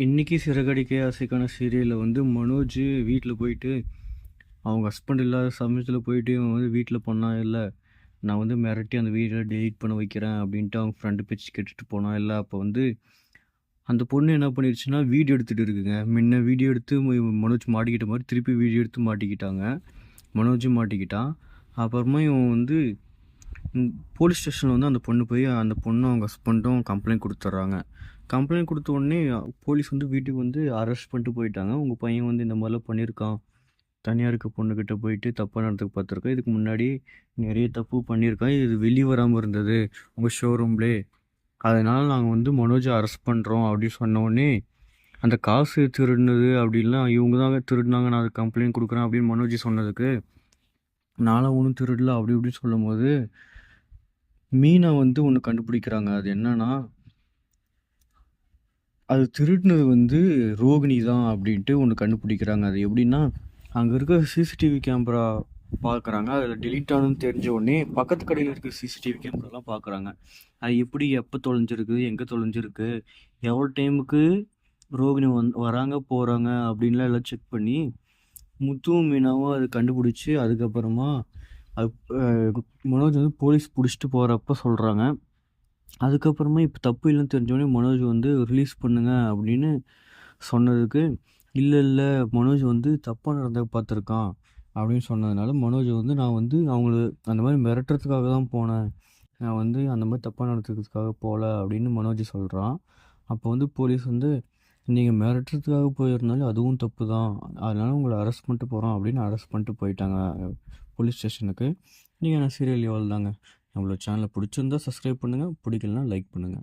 இன்னைக்கு சிறகடிக்க ஆசைக்கான சீரியலில் வந்து மனோஜ் வீட்டில் போயிட்டு அவங்க ஹஸ்பண்ட் இல்லாத சமயத்தில் போயிட்டு இவன் வந்து வீட்டில் பண்ணா இல்லை, நான் வந்து மிரட்டி அந்த வீடியோ டெலீட் பண்ண வைக்கிறேன் அப்படின்ட்டு அவங்க ஃப்ரெண்டு பேச்சு கேட்டுட்டு போனா இல்லை. அப்போ வந்து அந்த பொண்ணு என்ன பண்ணிடுச்சுன்னா வீடியோ எடுத்துகிட்டு இருக்குங்க. முன்ன வீடியோ எடுத்து மனோஜ் மாட்டிக்கிட்ட மாதிரி திருப்பி வீடியோ எடுத்து மாட்டிக்கிட்டாங்க. மனோஜும் மாட்டிக்கிட்டான். அப்புறமா இவன் வந்து போலீஸ் ஸ்டேஷனில் வந்து அந்த பொண்ணு போய் அந்த பொண்ணும் அவங்க ஹஸ்பண்டும் கம்ப்ளைண்ட் கொடுத்துட்றாங்க. கம்ப்ளைண்ட் கொடுத்த உடனே போலீஸ் வந்து வீட்டுக்கு வந்து அரெஸ்ட் பண்ணிட்டு போயிட்டாங்க. உங்கள் பையன் வந்து இந்த மாதிரிலாம் பண்ணியிருக்கான், தனியாக இருக்க பொண்ணுக்கிட்ட போயிட்டு தப்பாக நடந்துக்க பார்த்துருக்கான், இதுக்கு முன்னாடி நிறைய தப்பு பண்ணியிருக்கான், இது வெளியே வராமல் இருந்தது உங்கள் ஷோரூம்லே, அதனால் நாங்கள் வந்து மனோஜை அரெஸ்ட் பண்ணுறோம் அப்படின்னு சொன்ன உடனே அந்த காசு திருடினது அப்படின்லாம் இவங்க தாங்க திருடினாங்க, நான் அது கம்ப்ளைண்ட் கொடுக்குறேன் அப்படின்னு மனோஜ் சொன்னதுக்கு நானும் ஒன்றும் திருடல அப்படி இப்படின்னு சொல்லும் போது மீனா வந்து ஒன்று கண்டுபிடிக்கிறாங்க. அது என்னன்னா, அது திருடினது வந்து ரோகிணி தான் அப்படின்ட்டு ஒன்று கண்டுபிடிக்கிறாங்க. அது எப்படின்னா, அங்கே இருக்க சிசிடிவி கேமரா பார்க்குறாங்க. அதில் டெலீட் ஆனதுன்னு தெரிஞ்ச உடனே பக்கத்து கடையில் இருக்க சிசிடிவி கேமராலாம் பார்க்குறாங்க. அது எப்படி, எப்போ தொலைஞ்சிருக்கு, எங்கே தொலைஞ்சிருக்கு, எவ்வளோ டைமுக்கு ரோகிணி வராங்க போகிறாங்க அப்படின்லாம் எல்லாம் செக் பண்ணி முத்துவும் மீனாவும் அது கண்டுபிடிச்சி அதுக்கப்புறமா அது மனோஜ் வந்து போலீஸ் பிடிச்சிட்டு போகிறப்ப சொல்கிறாங்க. அதுக்கப்புறமா இப்போ தப்பு இல்லைன்னு தெரிஞ்சோடனே மனோஜ் வந்து ரிலீஸ் பண்ணுங்க அப்படின்னு சொன்னதுக்கு, இல்லை இல்லை மனோஜ் வந்து தப்பாக நடந்ததை பார்த்துருக்கான் அப்படின்னு சொன்னதுனால மனோஜ் வந்து நான் வந்து அவங்கள அந்த மாதிரி மிரட்டுறதுக்காக தான் போனேன், நான் வந்து அந்த மாதிரி தப்பாக நடத்துறதுக்காக போகல அப்படின்னு மனோஜ் சொல்கிறான். அப்போ வந்து போலீஸ் வந்து நீங்கள் மிரட்டுறதுக்காக போயிருந்தாலும் அதுவும் தப்பு தான், அதனால உங்களை அரெஸ்ட் பண்ணிட்டு போகிறோம் அப்படின்னு அரெஸ்ட் பண்ணிட்டு போயிட்டாங்க போலீஸ் ஸ்டேஷனுக்கு. நீங்கள் நான் சீரியல் எவ்வளோ தாங்க. நம்மளோட சேனலை பிடிச்சிருந்தா சப்ஸ்கிரைப் பண்ணுங்கள், பிடிக்கலனா லைக் பண்ணுங்கள்.